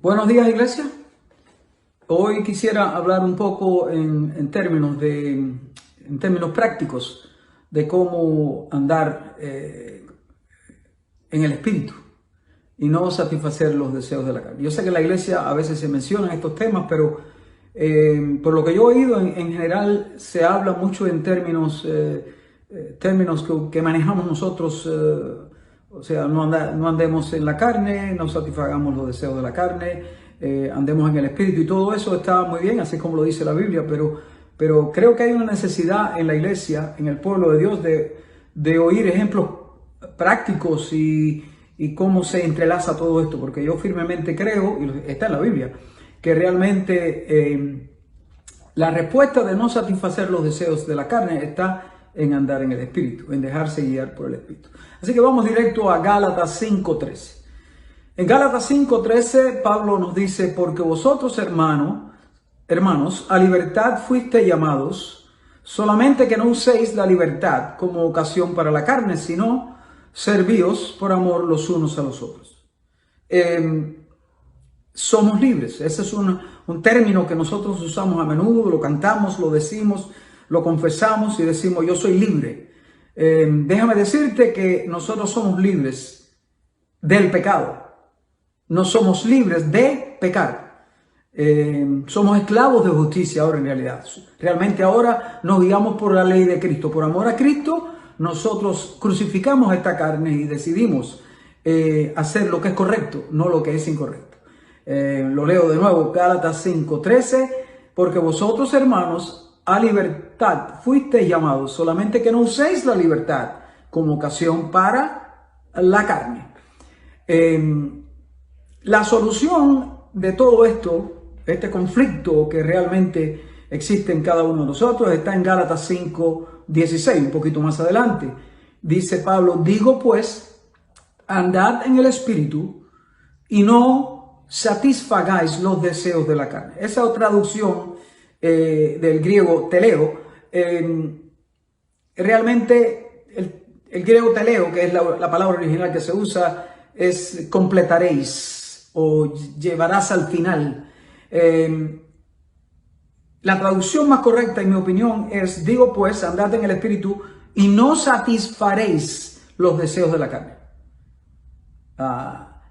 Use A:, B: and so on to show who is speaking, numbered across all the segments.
A: Buenos días, iglesia. Hoy quisiera hablar un poco en términos prácticos de cómo andar en el espíritu y no satisfacer los deseos de la carne. Yo sé que en la iglesia a veces se mencionan estos temas, pero por lo que yo he oído, en general se habla mucho en términos que manejamos nosotros. O sea, no andemos en la carne, no satisfagamos los deseos de la carne, andemos en el espíritu, y todo eso está muy bien, así como lo dice la Biblia, pero creo que hay una necesidad en la iglesia, en el pueblo de Dios, de oír ejemplos prácticos y cómo se entrelaza todo esto, porque yo firmemente creo, y está en la Biblia, que realmente la respuesta de no satisfacer los deseos de la carne está en andar en el Espíritu, en dejarse guiar por el Espíritu. Así que vamos directo a Gálatas 5:13. En Gálatas 5:13 Pablo nos dice: porque vosotros, hermanos, a libertad fuisteis llamados, solamente que no uséis la libertad como ocasión para la carne, sino servíos por amor los unos a los otros. Somos libres. Ese es un término que nosotros usamos a menudo, lo cantamos, lo decimos, lo confesamos y decimos: yo soy libre. Déjame decirte que nosotros somos libres del pecado. No somos libres de pecar. Somos esclavos de justicia ahora en realidad. Realmente ahora nos guiamos por la ley de Cristo. Por amor a Cristo, nosotros crucificamos esta carne y decidimos hacer lo que es correcto, no lo que es incorrecto. Lo leo de nuevo, Gálatas 5:13, porque vosotros, hermanos, a libertad fuisteis llamados, solamente que no uséis la libertad como ocasión para la carne. La solución de todo esto, este conflicto que realmente existe en cada uno de nosotros, está en Gálatas 5:16, un poquito más adelante. Dice Pablo: digo pues, andad en el espíritu y no satisfagáis los deseos de la carne. Esa traducción del griego teleo, realmente el griego teleo, que es la palabra original que se usa, es completaréis o llevarás al final. La traducción más correcta, en mi opinión, es: digo pues, andad en el espíritu y no satisfaréis los deseos de la carne.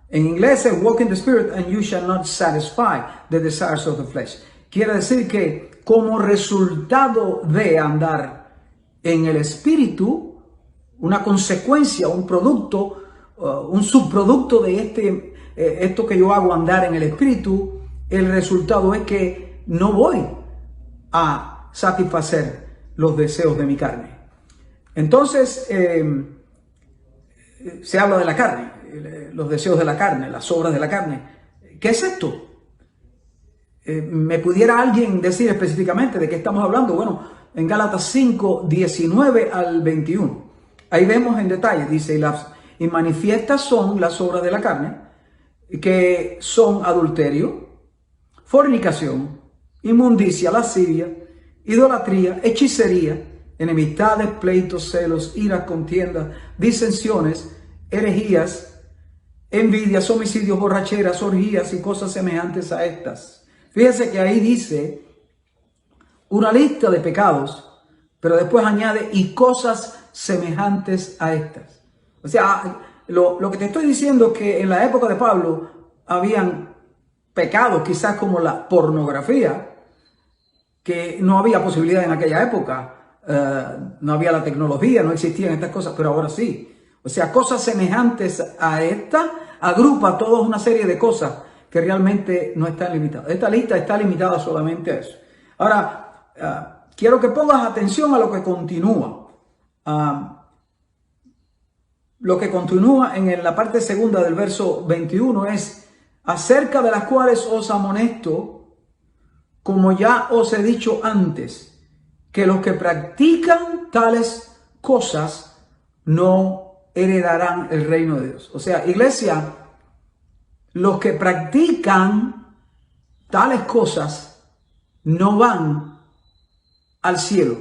A: En inglés es walk in the spirit and you shall not satisfy the desires of the flesh. Quiere decir que como resultado de andar en el espíritu, una consecuencia, un producto, un subproducto de esto que yo hago, andar en el espíritu, el resultado es que no voy a satisfacer los deseos de mi carne. Entonces, se habla de la carne, los deseos de la carne, las obras de la carne. ¿Qué es esto? ¿Me pudiera alguien decir específicamente de qué estamos hablando? Bueno, en Gálatas 5:19 al 21. Ahí vemos en detalle, dice: y manifiestas son las obras de la carne, que son adulterio, fornicación, inmundicia, lascivia, idolatría, hechicería, enemistades, pleitos, celos, iras, contiendas, disensiones, herejías, envidias, homicidios, borracheras, orgías y cosas semejantes a estas. Fíjese que ahí dice una lista de pecados, pero después añade: y cosas semejantes a estas. O sea, lo que te estoy diciendo es que en la época de Pablo habían pecados quizás como la pornografía, que no había posibilidad en aquella época. No había la tecnología, no existían estas cosas, pero ahora sí. O sea, cosas semejantes a esta agrupa toda una serie de cosas que realmente no están limitadas. Esta lista está limitada solamente a eso. Ahora, quiero que pongas atención a lo que continúa. Lo que continúa en la parte segunda del verso 21 es: acerca de las cuales os amonesto, como ya os he dicho antes, que los que practican tales cosas no heredarán el reino de Dios. O sea, iglesia, los que practican tales cosas no van al cielo,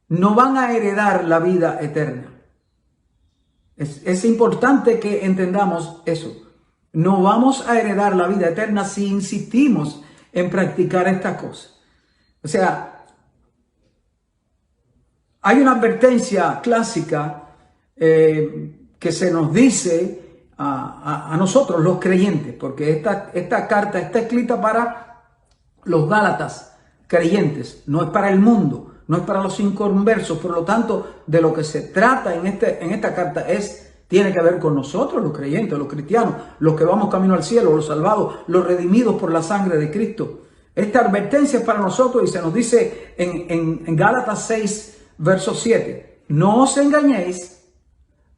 A: no van a heredar la vida eterna. Es importante que entendamos eso. no vamos a heredar la vida eterna si insistimos en practicar estas cosas. O sea, hay una advertencia clásica que se nos dice a nosotros los creyentes, porque esta carta está escrita para los Gálatas creyentes, no es para el mundo, no es para los inconversos. Por lo tanto, de lo que se trata en esta carta tiene que ver con nosotros, los creyentes, los cristianos, los que vamos camino al cielo, los salvados, los redimidos por la sangre de Cristo. Esta advertencia es para nosotros y se nos dice en Gálatas 6, verso 7. No os engañéis,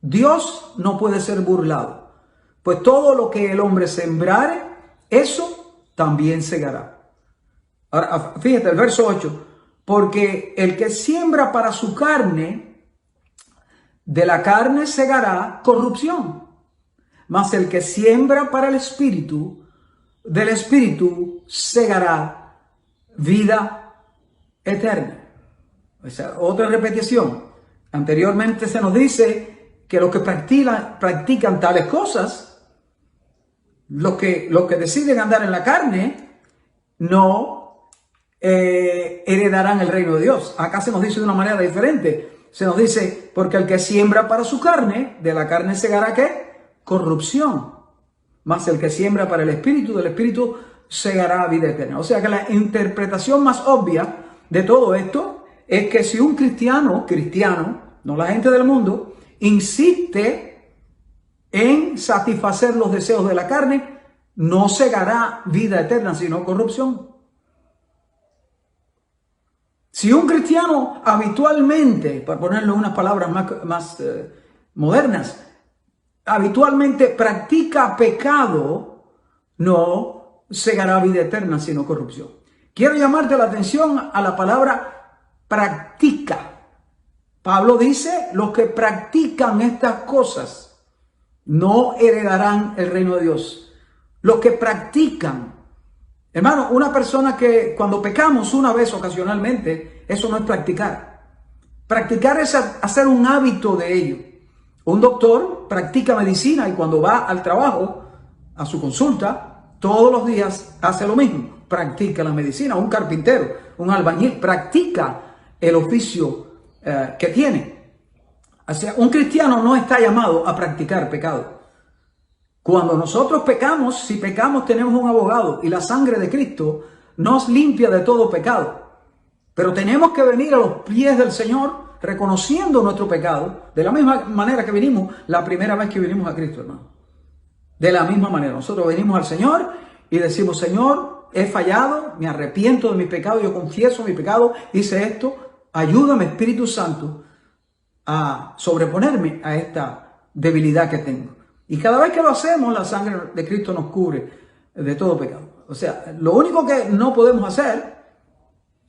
A: Dios no puede ser burlado, pues todo lo que el hombre sembrare, eso también segará. Ahora, fíjate el verso 8. Porque el que siembra para su carne, de la carne segará corrupción. Mas el que siembra para el Espíritu, del Espíritu segará vida eterna. O sea, otra repetición. Anteriormente se nos dice que los que practican tales cosas, los que deciden andar en la carne, no heredarán el reino de Dios. Acá se nos dice de una manera diferente. Se nos dice, porque el que siembra para su carne, de la carne segará ¿qué? Corrupción. Mas el que siembra para el Espíritu, del Espíritu segará vida eterna. O sea que la interpretación más obvia de todo esto es que si un cristiano, no la gente del mundo, insiste en satisfacer los deseos de la carne, no segará vida eterna, sino corrupción. Si un cristiano habitualmente, para ponerle unas palabras más modernas, habitualmente practica pecado, no segará vida eterna, sino corrupción. Quiero llamarte la atención a la palabra practica. Pablo dice, los que practican estas cosas no heredarán el reino de Dios. Los que practican. Hermano, una persona que cuando pecamos una vez ocasionalmente, eso no es practicar. Practicar es hacer un hábito de ello. Un doctor practica medicina y cuando va al trabajo, a su consulta, todos los días hace lo mismo. Practica la medicina. Un carpintero, un albañil, practica el oficio que tiene. O sea, un cristiano no está llamado a practicar pecado. Cuando nosotros pecamos, si pecamos tenemos un abogado y la sangre de Cristo nos limpia de todo pecado. Pero tenemos que venir a los pies del Señor reconociendo nuestro pecado de la misma manera que vinimos la primera vez que vinimos a Cristo, hermano. De la misma manera, nosotros venimos al Señor y decimos, Señor, he fallado, me arrepiento de mi pecado, yo confieso mi pecado, hice esto, ayúdame Espíritu Santo a sobreponerme a esta debilidad que tengo. Y cada vez que lo hacemos, la sangre de Cristo nos cubre de todo pecado. O sea, lo único que no podemos hacer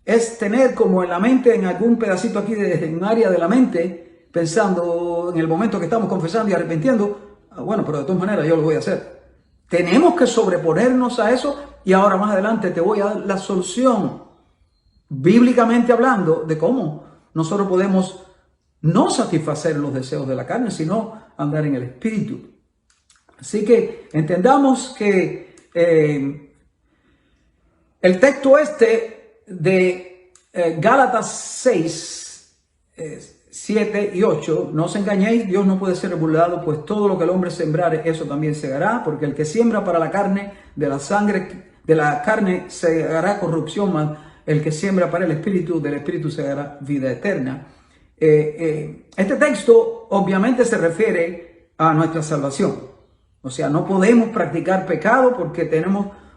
A: es tener como en la mente, en algún pedacito aquí de un área de la mente, pensando en el momento que estamos confesando y arrepintiendo, bueno, pero de todas maneras yo lo voy a hacer. Tenemos que sobreponernos a eso y ahora más adelante te voy a dar la solución, bíblicamente hablando, de cómo nosotros podemos no satisfacer los deseos de la carne, sino andar en el Espíritu. Así que entendamos que el texto de Gálatas 6, 7 y 8, no os engañéis, Dios no puede ser burlado, pues todo lo que el hombre sembrare, eso también segará, porque el que siembra para la carne, de la carne segará corrupción, mas el que siembra para el Espíritu, del Espíritu segará vida eterna. Este texto obviamente se refiere a nuestra salvación. O sea, no podemos practicar pecado porque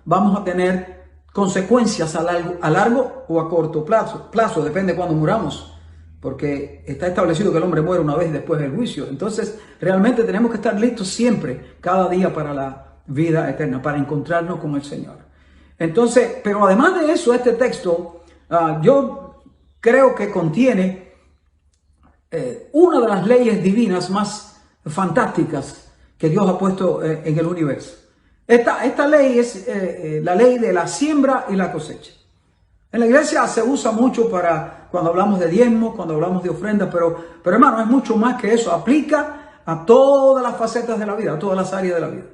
A: vamos a tener consecuencias a largo o a corto plazo, depende de cuándo muramos, porque está establecido que el hombre muere una vez después del juicio. Entonces, realmente tenemos que estar listos siempre, cada día para la vida eterna, para encontrarnos con el Señor. Entonces, pero además de eso, este texto, yo creo que contiene una de las leyes divinas más fantásticas que Dios ha puesto en el universo. Esta ley es la ley de la siembra y la cosecha. En la iglesia se usa mucho para cuando hablamos de diezmos, cuando hablamos de ofrendas, pero hermano, es mucho más que eso. Aplica a todas las facetas de la vida, a todas las áreas de la vida.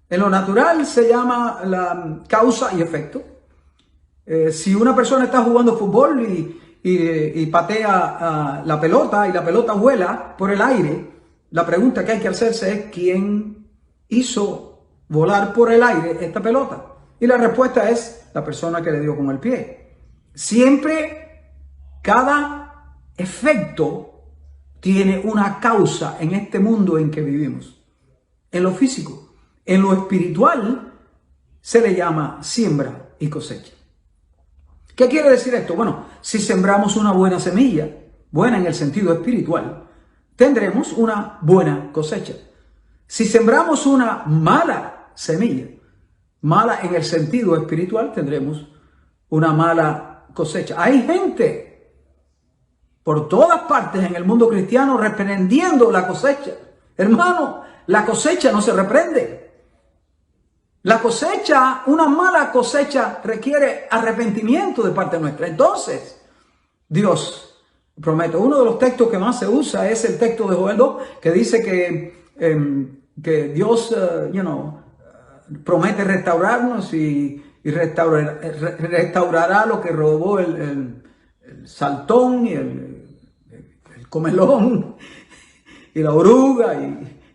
A: En lo natural se llama la causa y efecto. Si una persona está jugando fútbol y patea la pelota y la pelota vuela por el aire, la pregunta que hay que hacerse es ¿quién hizo volar por el aire esta pelota? Y la respuesta es la persona que le dio con el pie. Siempre cada efecto tiene una causa en este mundo en que vivimos. En lo físico. En lo espiritual se le llama siembra y cosecha. ¿Qué quiere decir esto? Bueno, si sembramos una buena semilla, buena en el sentido espiritual, tendremos una buena cosecha. Si sembramos una mala semilla, mala en el sentido espiritual, tendremos una mala cosecha. Hay gente por todas partes en el mundo cristiano reprendiendo la cosecha. Hermano, la cosecha no se reprende. La cosecha, una mala cosecha requiere arrepentimiento de parte nuestra. Entonces, Dios promete. Uno de los textos que más se usa es el texto de Joel 2, que dice que Dios, promete restaurarnos y restaurará lo que robó el saltón y el comelón y la oruga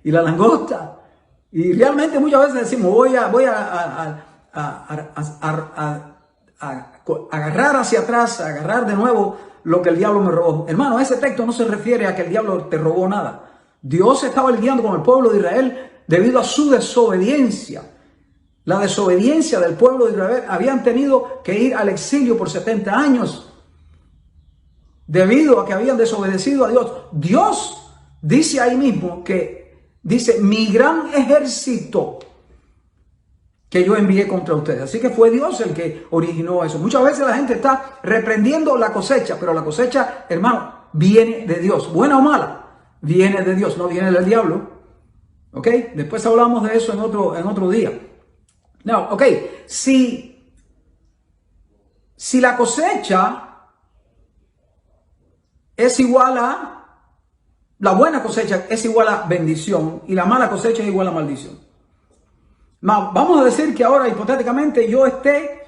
A: y la langosta. Y realmente muchas veces decimos, voy a agarrar hacia atrás, a agarrar de nuevo lo que el diablo me robó. Hermano, ese texto no se refiere a que el diablo te robó nada. Dios estaba lidiando con el pueblo de Israel debido a su desobediencia. La desobediencia del pueblo de Israel. Habían tenido que ir al exilio por 70 años debido a que habían desobedecido a Dios. Dios dice ahí mismo que dice, mi gran ejército que yo envié contra ustedes. Así que fue Dios el que originó eso. Muchas veces la gente está reprendiendo la cosecha, pero la cosecha, hermano, viene de Dios. Buena o mala, viene de Dios, no viene del diablo. ¿Ok? Después hablamos de eso en otro día. No, ok. Si la cosecha es igual a la buena cosecha es igual a bendición y la mala cosecha es igual a maldición. Vamos a decir que ahora hipotéticamente yo esté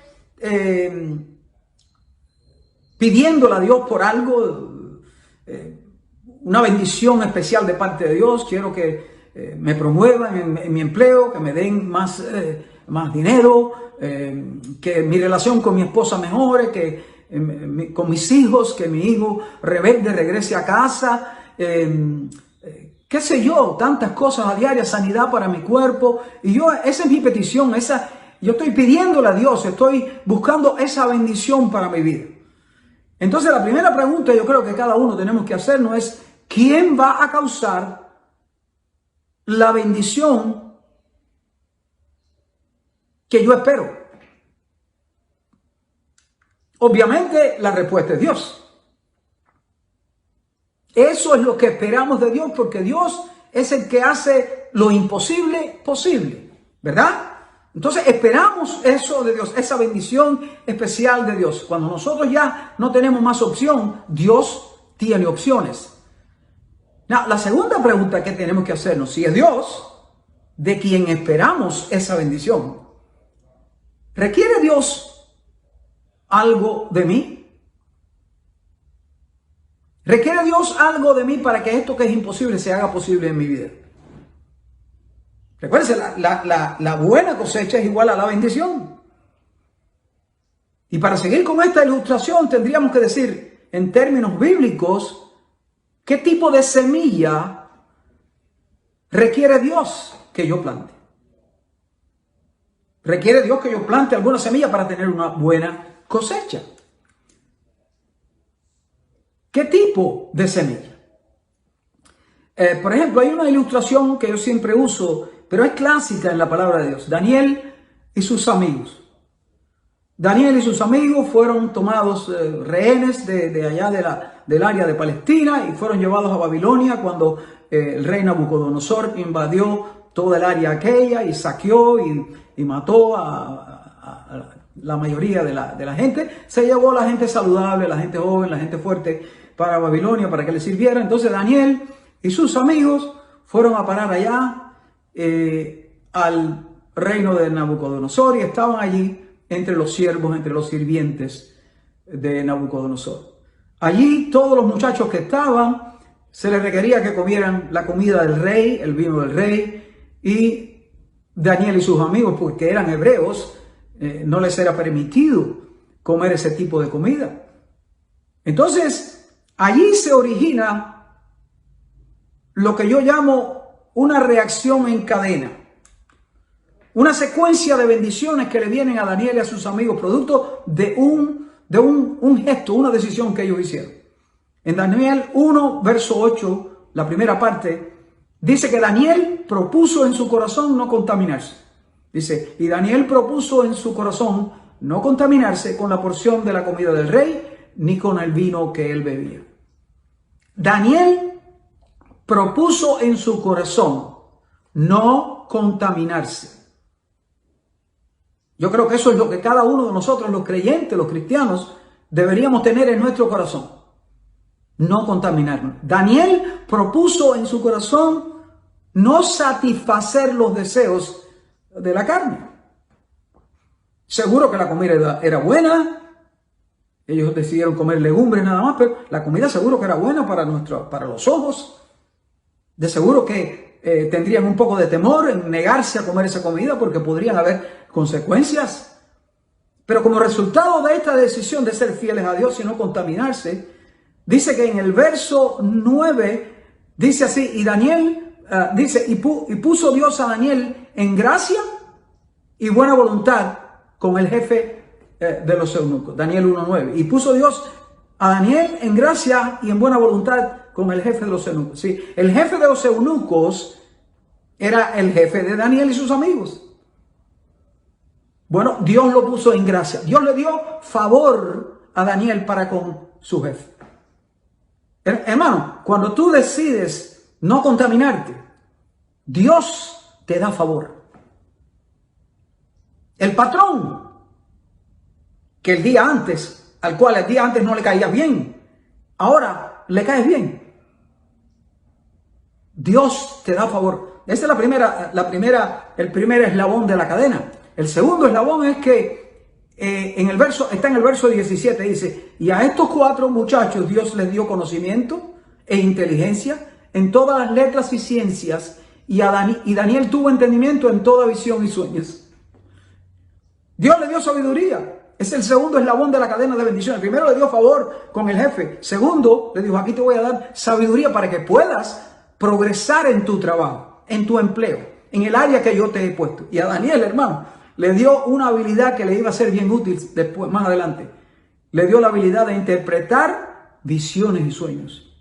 A: pidiéndole a Dios por algo, una bendición especial de parte de Dios. Quiero que me promuevan en mi empleo, que me den más dinero, que mi relación con mi esposa mejore, que con mis hijos, que mi hijo rebelde regrese a casa. Qué sé yo, tantas cosas a diario, sanidad para mi cuerpo. Y esa es mi petición, yo estoy pidiéndole a Dios, estoy buscando esa bendición para mi vida. Entonces la primera pregunta yo creo que cada uno tenemos que hacernos es, ¿quién va a causar la bendición que yo espero? Obviamente la respuesta es Dios. Eso es lo que esperamos de Dios, porque Dios es el que hace lo imposible posible, ¿verdad? Entonces esperamos eso de Dios, esa bendición especial de Dios. Cuando nosotros ya no tenemos más opción, Dios tiene opciones. La segunda pregunta que tenemos que hacernos, si es Dios de quien esperamos esa bendición, ¿requiere Dios algo de mí? ¿Requiere Dios algo de mí para que esto que es imposible se haga posible en mi vida? Recuérdense, la buena cosecha es igual a la bendición. Y para seguir con esta ilustración tendríamos que decir, en términos bíblicos, ¿qué tipo de semilla requiere Dios que yo plante? ¿Requiere Dios que yo plante alguna semilla para tener una buena cosecha? ¿Qué tipo de semilla? Por ejemplo, hay una ilustración que yo siempre uso, pero es clásica en la palabra de Dios. Daniel y sus amigos. Daniel y sus amigos fueron tomados rehenes de allá del área de Palestina y fueron llevados a Babilonia cuando el rey Nabucodonosor invadió toda el área aquella y saqueó y mató a la mayoría de la gente. Se llevó a la gente saludable, la gente joven, la gente fuerte para Babilonia, para que le sirviera. Entonces Daniel y sus amigos fueron a parar allá al reino de Nabucodonosor y estaban allí entre los siervos, entre los sirvientes de Nabucodonosor. Allí todos los muchachos que estaban, se les requería que comieran la comida del rey, el vino del rey, y Daniel y sus amigos, porque eran hebreos, no les era permitido comer ese tipo de comida. Entonces, allí se origina lo que yo llamo una reacción en cadena. Una secuencia de bendiciones que le vienen a Daniel y a sus amigos, producto de un gesto, una decisión que ellos hicieron. En Daniel 1, verso 8, la primera parte, dice que Daniel propuso en su corazón no contaminarse. Dice, y Daniel propuso en su corazón no contaminarse con la porción de la comida del rey, ni con el vino que él bebía. Daniel propuso en su corazón no contaminarse. Yo creo que eso es lo que cada uno de nosotros, los creyentes, los cristianos, deberíamos tener en nuestro corazón. No contaminarnos. Daniel propuso en su corazón no satisfacer los deseos de la carne. Seguro que la comida era buena. Ellos decidieron comer legumbres nada más, pero la comida seguro que era buena para los ojos. De seguro que tendrían un poco de temor en negarse a comer esa comida porque podrían haber consecuencias. Pero como resultado de esta decisión de ser fieles a Dios y no contaminarse, dice que en el verso 9, dice así, y Daniel, dice, y puso Dios a Daniel en gracia y buena voluntad con el jefe de los eunucos. Daniel 1:9. Y puso Dios a Daniel en gracia y en buena voluntad con el jefe de los eunucos. Sí, el jefe de los eunucos era el jefe de Daniel y sus amigos. Bueno, Dios lo puso en gracia. Dios le dio favor a Daniel para con su jefe. Hermano, cuando tú decides no contaminarte, Dios te da favor. El patrón que al cual el día antes no le caía bien, ahora le caes bien. Dios te da favor. Ese es el primer eslabón de la cadena. El segundo eslabón es que está en el verso 17, dice, y a estos 4 muchachos Dios les dio conocimiento e inteligencia en todas las letras y ciencias, y Daniel tuvo entendimiento en toda visión y sueños. Dios le dio sabiduría. Es el segundo eslabón de la cadena de bendiciones. Primero le dio favor con el jefe. Segundo, le dijo, aquí te voy a dar sabiduría para que puedas progresar en tu trabajo, en tu empleo, en el área que yo te he puesto. Y a Daniel, hermano, le dio una habilidad que le iba a ser bien útil después, más adelante. Le dio la habilidad de interpretar visiones y sueños.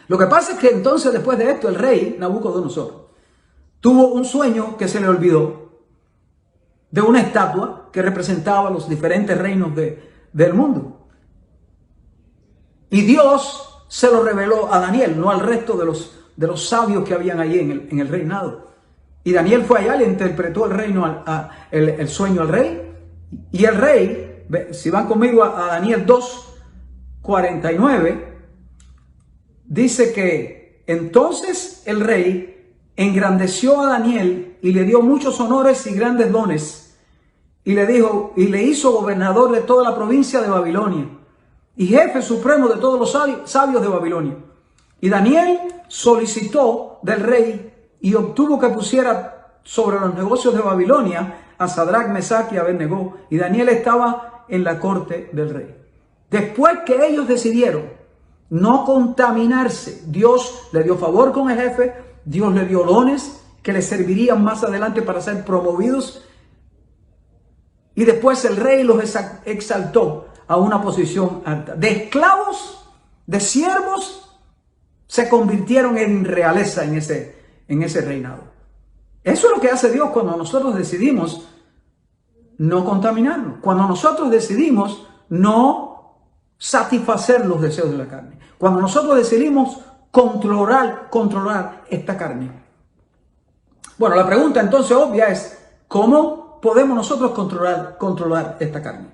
A: Lo que pasa es que entonces, después de esto, el rey Nabucodonosor tuvo un sueño que se le olvidó, de una estatua que representaba los diferentes reinos del mundo. Y Dios se lo reveló a Daniel, no al resto de los sabios que habían allí en el reinado. Y Daniel fue allá, le interpretó el sueño al rey. Y el rey, si van conmigo a Daniel 2:49, dice que entonces el rey engrandeció a Daniel y le dio muchos honores y grandes dones. Y le hizo gobernador de toda la provincia de Babilonia y jefe supremo de todos los sabios de Babilonia. Y Daniel solicitó del rey y obtuvo que pusiera sobre los negocios de Babilonia a Sadrach, Mesach y Abednego. Y Daniel estaba en la corte del rey. Después que ellos decidieron no contaminarse, Dios le dio favor con el jefe, Dios le dio dones que les servirían más adelante para ser promovidos. Y después el rey los exaltó a una posición alta. De esclavos, de siervos, se convirtieron en realeza en ese reinado. Eso es lo que hace Dios cuando nosotros decidimos no contaminarnos. Cuando nosotros decidimos no satisfacer los deseos de la carne. Cuando nosotros decidimos controlar esta carne. Bueno, la pregunta entonces obvia es, ¿cómo podemos nosotros controlar esta carne?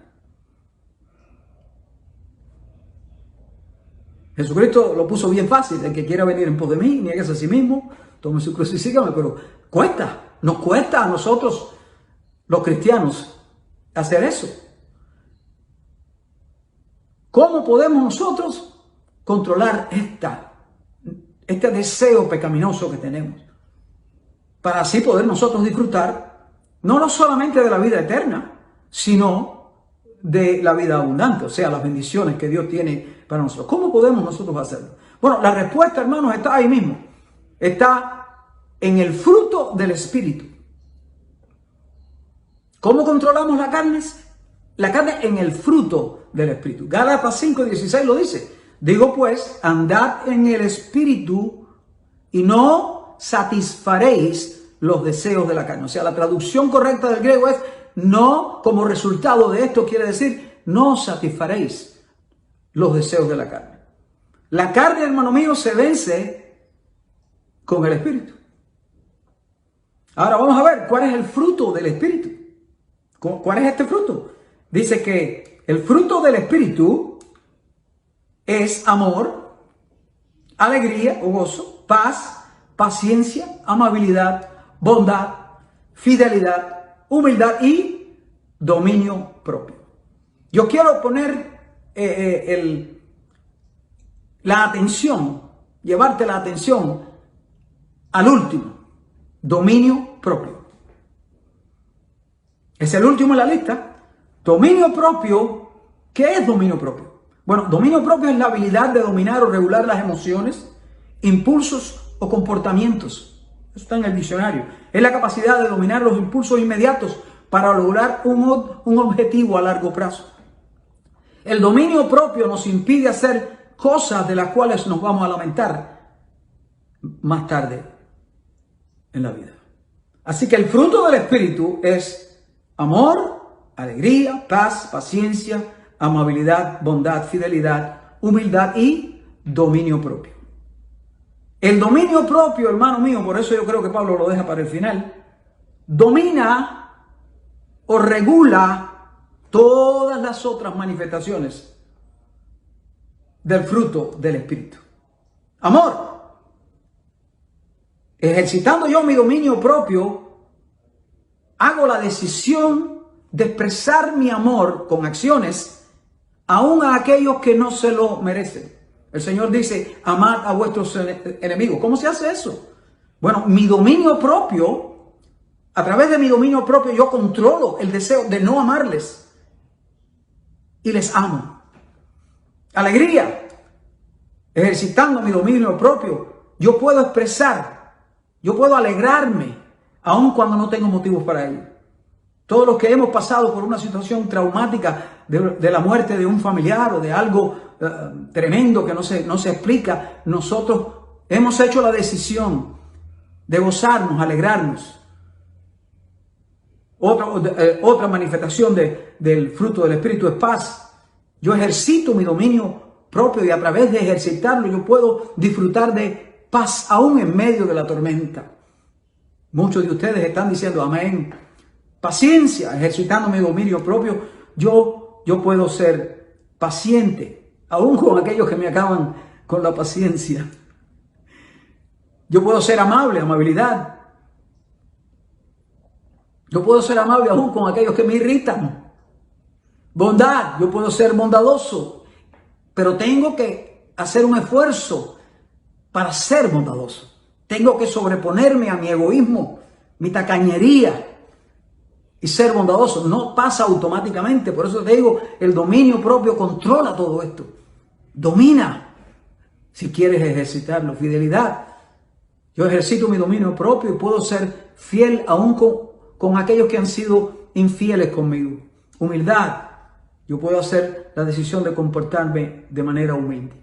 A: Jesucristo lo puso bien fácil. El que quiera venir en pos de mí, nieguese a sí mismo, tome su cruz y sígame, pero cuesta. Nos cuesta a nosotros, los cristianos, hacer eso. ¿Cómo podemos nosotros controlar este deseo pecaminoso que tenemos? Para así poder nosotros disfrutar no solamente de la vida eterna, sino de la vida abundante, o sea, las bendiciones que Dios tiene para nosotros. ¿Cómo podemos nosotros hacerlo? Bueno, la respuesta, hermanos, está ahí mismo. Está en el fruto del Espíritu. ¿Cómo controlamos la carne? La carne en el fruto del Espíritu. Gálatas 5:16 lo dice. Digo pues, andad en el Espíritu y no satisfaréis los deseos de la carne. O sea, la traducción correcta del griego es no, como resultado de esto quiere decir no satisfaréis los deseos de la carne. La carne, hermano mío, se vence con el Espíritu. Ahora vamos a ver cuál es el fruto del Espíritu. ¿Cuál es este fruto? Dice que el fruto del Espíritu es amor, alegría o gozo, paz, paciencia, amabilidad, bondad, fidelidad, humildad y dominio propio. Yo quiero poner la atención, llevarte la atención al último, dominio propio. Es el último en la lista. Dominio propio. ¿Qué es dominio propio? Bueno, dominio propio es la habilidad de dominar o regular las emociones, impulsos o comportamientos. Eso está en el diccionario. Es la capacidad de dominar los impulsos inmediatos para lograr un objetivo a largo plazo. El dominio propio nos impide hacer cosas de las cuales nos vamos a lamentar más tarde en la vida. Así que el fruto del Espíritu es amor, alegría, paz, paciencia, amabilidad, bondad, fidelidad, humildad y dominio propio. El dominio propio, hermano mío, por eso yo creo que Pablo lo deja para el final, domina o regula todas las otras manifestaciones del fruto del Espíritu. Amor. Ejercitando yo mi dominio propio, hago la decisión de expresar mi amor con acciones, aún a aquellos que no se lo merecen. El Señor dice, amad a vuestros enemigos. ¿Cómo se hace eso? Bueno, mi dominio propio, a través de mi dominio propio, yo controlo el deseo de no amarles y les amo. Alegría. Ejercitando mi dominio propio, yo puedo expresar, yo puedo alegrarme, aun cuando no tengo motivos para ello. Todos los que hemos pasado por una situación traumática de la muerte de un familiar o de algo tremendo que no se explica, nosotros hemos hecho la decisión de gozarnos, alegrarnos. Otra manifestación del fruto del Espíritu es paz. Yo ejercito mi dominio propio y a través de ejercitarlo yo puedo disfrutar de paz aún en medio de la tormenta. Muchos de ustedes están diciendo amén. Paciencia, ejercitando mi dominio propio, yo puedo ser paciente, aún con aquellos que me acaban con la paciencia. Yo puedo ser amable, amabilidad. Yo puedo ser amable aún con aquellos que me irritan. Bondad, yo puedo ser bondadoso, pero tengo que hacer un esfuerzo para ser bondadoso. Tengo que sobreponerme a mi egoísmo, mi tacañería y ser bondadoso. No pasa automáticamente. Por eso te digo, el dominio propio controla todo esto. Domina si quieres ejercitarlo. Fidelidad. Yo ejercito mi dominio propio y puedo ser fiel aún con aquellos que han sido infieles conmigo. Humildad. Yo puedo hacer la decisión de comportarme de manera humilde.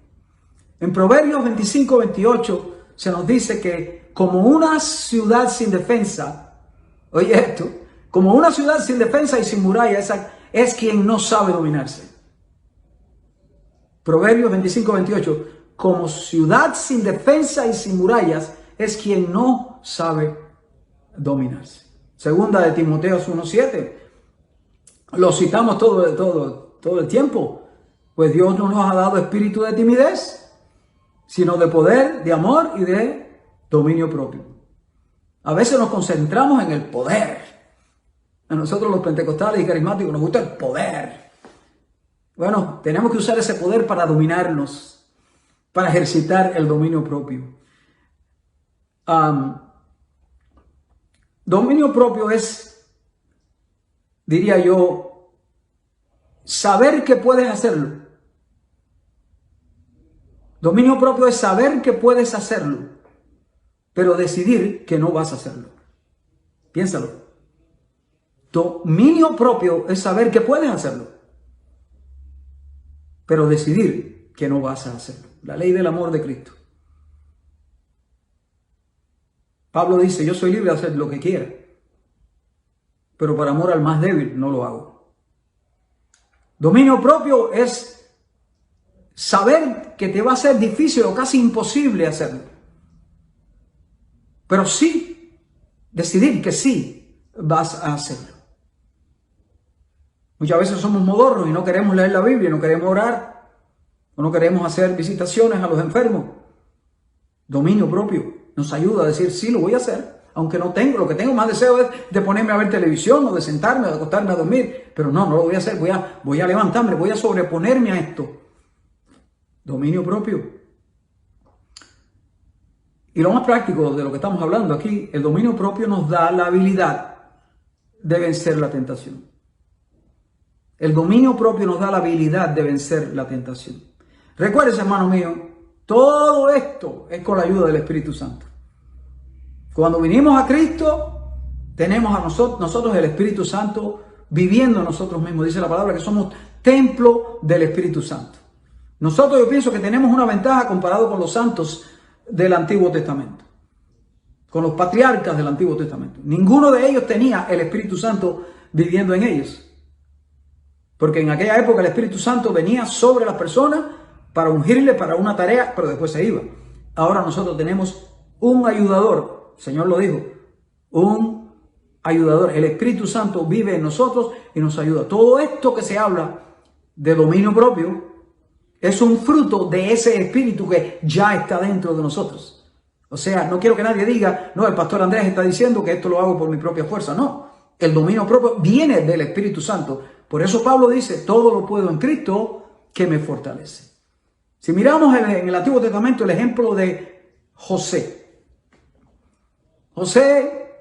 A: En Proverbios 25-28 se nos dice que como una ciudad sin defensa, oye esto, como una ciudad sin defensa y sin muralla, es quien no sabe dominarse. Proverbios 25-28, como ciudad sin defensa y sin murallas, es quien no sabe dominarse. Segunda de Timoteo 1:7. Lo citamos todo el tiempo. Pues Dios no nos ha dado espíritu de timidez, sino de poder, de amor y de dominio propio. A veces nos concentramos en el poder. A nosotros los pentecostales y carismáticos nos gusta el poder. Bueno, tenemos que usar ese poder para dominarnos, para ejercitar el dominio propio. Dominio propio es, diría yo, saber que puedes hacerlo. Dominio propio es saber que puedes hacerlo, pero decidir que no vas a hacerlo. Piénsalo. Dominio propio es saber que puedes hacerlo, pero decidir que no vas a hacerlo. La ley del amor de Cristo. Pablo dice, yo soy libre de hacer lo que quiera, pero por amor al más débil no lo hago. Dominio propio es saber que te va a ser difícil o casi imposible hacerlo, pero sí decidir que sí vas a hacerlo. Muchas veces somos modorros y no queremos leer la Biblia, no queremos orar, o no queremos hacer visitaciones a los enfermos. Dominio propio nos ayuda a decir, sí, lo voy a hacer, aunque no tengo, lo que tengo más deseo es de ponerme a ver televisión o de sentarme o de acostarme a dormir, pero no lo voy a hacer, voy a levantarme, voy a sobreponerme a esto. Dominio propio. Y lo más práctico de lo que estamos hablando aquí, el dominio propio nos da la habilidad de vencer la tentación. El dominio propio nos da la habilidad de vencer la tentación. Recuerden, hermano mío, todo esto es con la ayuda del Espíritu Santo. Cuando vinimos a Cristo, tenemos a nosotros el Espíritu Santo viviendo en nosotros mismos. Dice la palabra que somos templo del Espíritu Santo. Nosotros, yo pienso que tenemos una ventaja comparado con los santos del Antiguo Testamento, con los patriarcas del Antiguo Testamento. Ninguno de ellos tenía el Espíritu Santo viviendo en ellos. Porque en aquella época el Espíritu Santo venía sobre las personas para ungirle para una tarea, pero después se iba. Ahora nosotros tenemos un ayudador, el Señor lo dijo, un ayudador. El Espíritu Santo vive en nosotros y nos ayuda. Todo esto que se habla de dominio propio es un fruto de ese Espíritu que ya está dentro de nosotros. O sea, no quiero que nadie diga, no, el pastor Andrés está diciendo que esto lo hago por mi propia fuerza. No, el dominio propio viene del Espíritu Santo. Por eso Pablo dice, todo lo puedo en Cristo que me fortalece. Si miramos en el Antiguo Testamento el ejemplo de José. José,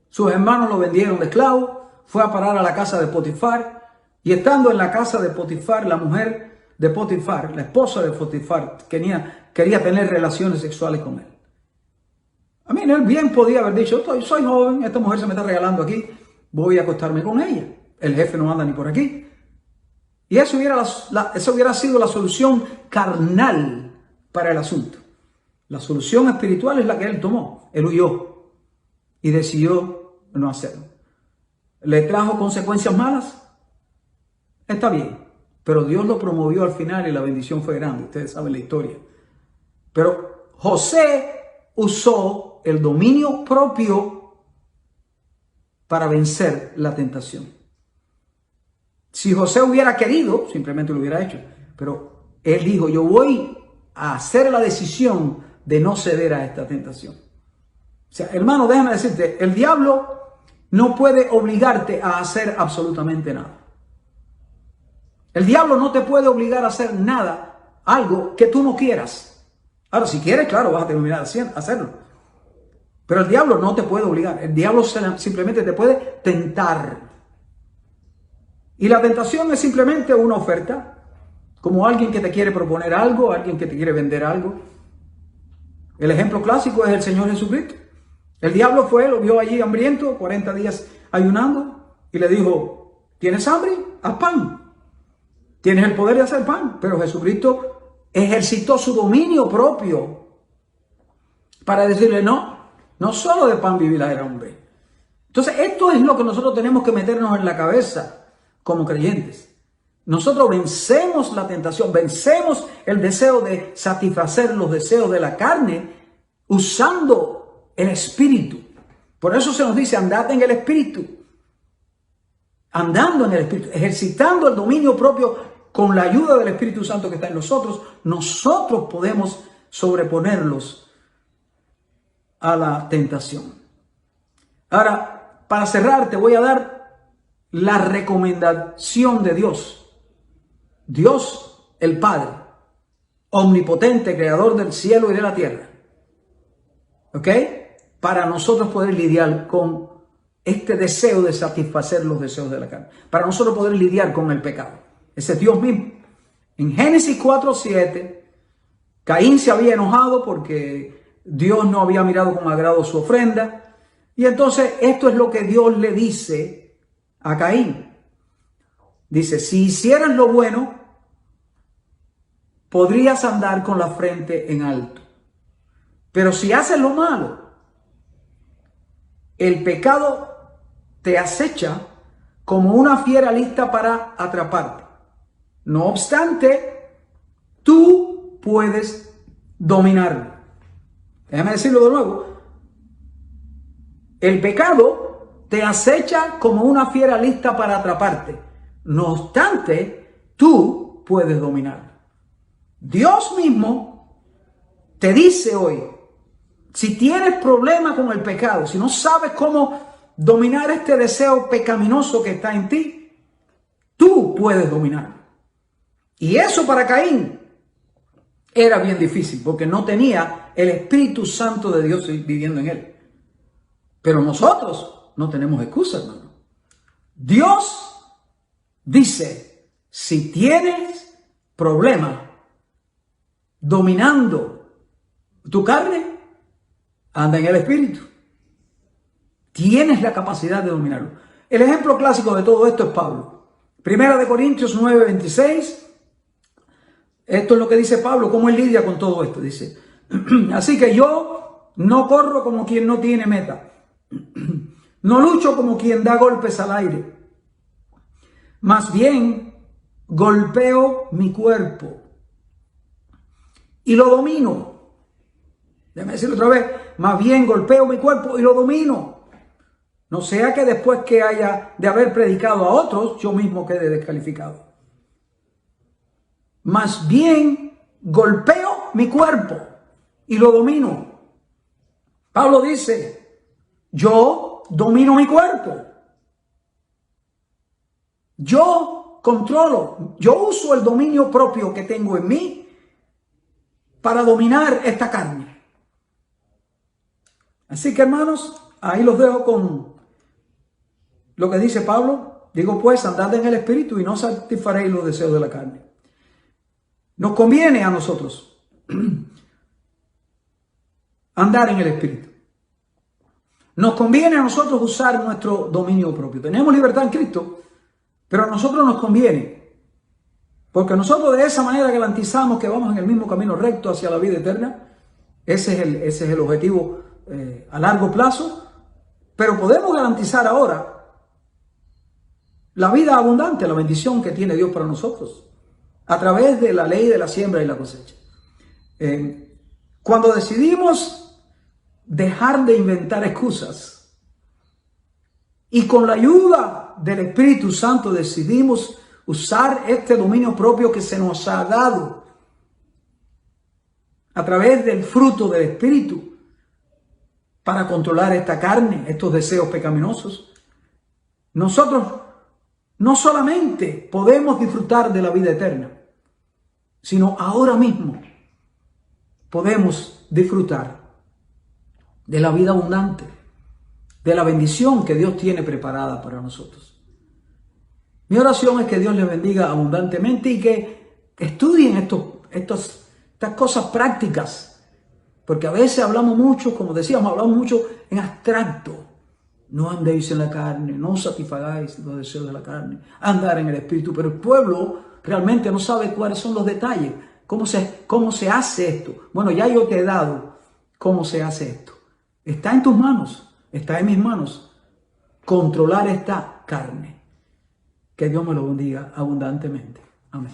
A: sus hermanos lo vendieron de esclavo, fue a parar a la casa de Potifar, y estando en la casa de Potifar, la mujer de Potifar, la esposa de Potifar, quería tener relaciones sexuales con él. A mí él bien podía haber dicho, soy joven, esta mujer se me está regalando aquí, voy a acostarme con ella. El jefe no anda ni por aquí. Y eso hubiera sido la solución carnal para el asunto. La solución espiritual es la que él tomó. Él huyó y decidió no hacerlo. ¿Le trajo consecuencias malas? Está bien. Pero Dios lo promovió al final y la bendición fue grande. Ustedes saben la historia. Pero José usó el dominio propio para vencer la tentación. Si José hubiera querido, simplemente lo hubiera hecho. Pero él dijo, yo voy a hacer la decisión de no ceder a esta tentación. O sea, hermano, déjame decirte, el diablo no puede obligarte a hacer absolutamente nada. El diablo no te puede obligar a hacer nada, algo que tú no quieras. Ahora, si quieres, claro, vas a terminar hacerlo. Pero el diablo no te puede obligar. El diablo simplemente te puede tentar. Y la tentación es simplemente una oferta, como alguien que te quiere proponer algo, alguien que te quiere vender algo. El ejemplo clásico es el Señor Jesucristo. El diablo lo vio allí hambriento, 40 días ayunando, y le dijo, ¿tienes hambre? Haz pan. Tienes el poder de hacer pan. Pero Jesucristo ejercitó su dominio propio para decirle, no solo de pan vivirá el hombre. Entonces, esto es lo que nosotros tenemos que meternos en la cabeza como creyentes. Nosotros vencemos la tentación, vencemos el deseo de satisfacer los deseos de la carne usando el Espíritu. Por eso se nos dice, andad en el Espíritu. Andando en el Espíritu, ejercitando el dominio propio con la ayuda del Espíritu Santo que está en nosotros, nosotros podemos sobreponerlos a la tentación. Ahora, para cerrar, te voy a dar la recomendación de Dios. Dios, el Padre, omnipotente, creador del cielo y de la tierra. ¿Ok? Para nosotros poder lidiar con este deseo de satisfacer los deseos de la carne. Para nosotros poder lidiar con el pecado. Ese es Dios mismo. En Génesis 4:7, Caín se había enojado porque Dios no había mirado con agrado su ofrenda. Y entonces esto es lo que Dios le dice a Caín. Dice, si hicieras lo bueno, podrías andar con la frente en alto. Pero si haces lo malo, el pecado te acecha como una fiera lista para atraparte. No obstante, tú puedes dominarlo. Déjame decirlo de nuevo. El pecado te acecha como una fiera lista para atraparte. No obstante, tú puedes dominarlo. Dios mismo te dice hoy, si tienes problemas con el pecado, si no sabes cómo dominar este deseo pecaminoso que está en ti, tú puedes dominarlo. Y eso para Caín era bien difícil porque no tenía el Espíritu Santo de Dios viviendo en él. Pero nosotros no tenemos excusa, hermano. Dios dice, si tienes problemas dominando tu carne, anda en el Espíritu. Tienes la capacidad de dominarlo. El ejemplo clásico de todo esto es Pablo. Primera de Corintios 9:26. Esto es lo que dice Pablo, cómo él lidia con todo esto. Dice, así que yo no corro como quien no tiene meta. No lucho como quien da golpes al aire. Más bien, golpeo mi cuerpo y lo domino. Déjame decirlo otra vez. Más bien, golpeo mi cuerpo y lo domino. No sea que después que haya de haber predicado a otros, yo mismo quede descalificado. Más bien, golpeo mi cuerpo y lo domino. Pablo dice, yo domino mi cuerpo. Yo controlo, yo uso el dominio propio que tengo en mí para dominar esta carne. Así que, hermanos, ahí los dejo con lo que dice Pablo. Digo pues, andad en el Espíritu y no satisfaréis los deseos de la carne. Nos conviene a nosotros andar en el Espíritu. Nos conviene a nosotros usar nuestro dominio propio. Tenemos libertad en Cristo, pero a nosotros nos conviene. Porque nosotros de esa manera garantizamos que vamos en el mismo camino recto hacia la vida eterna. Ese es el objetivo a largo plazo. Pero podemos garantizar ahora la vida abundante, la bendición que tiene Dios para nosotros, a través de la ley de la siembra y la cosecha. Cuando decidimos dejar de inventar excusas y con la ayuda del Espíritu Santo decidimos usar este dominio propio que se nos ha dado a través del fruto del Espíritu para controlar esta carne, estos deseos pecaminosos, nosotros no solamente podemos disfrutar de la vida eterna, sino ahora mismo podemos disfrutar de la vida abundante, de la bendición que Dios tiene preparada para nosotros. Mi oración es que Dios les bendiga abundantemente y que estudien estas cosas prácticas, porque a veces hablamos mucho, como decíamos, hablamos mucho en abstracto. No andéis en la carne, no satisfagáis los deseos de la carne, andar en el Espíritu. Pero el pueblo realmente no sabe cuáles son los detalles, cómo se hace esto. Bueno, ya yo te he dado cómo se hace esto. Está en tus manos, está en mis manos, controlar esta carne. Que Dios me lo bendiga abundantemente. Amén.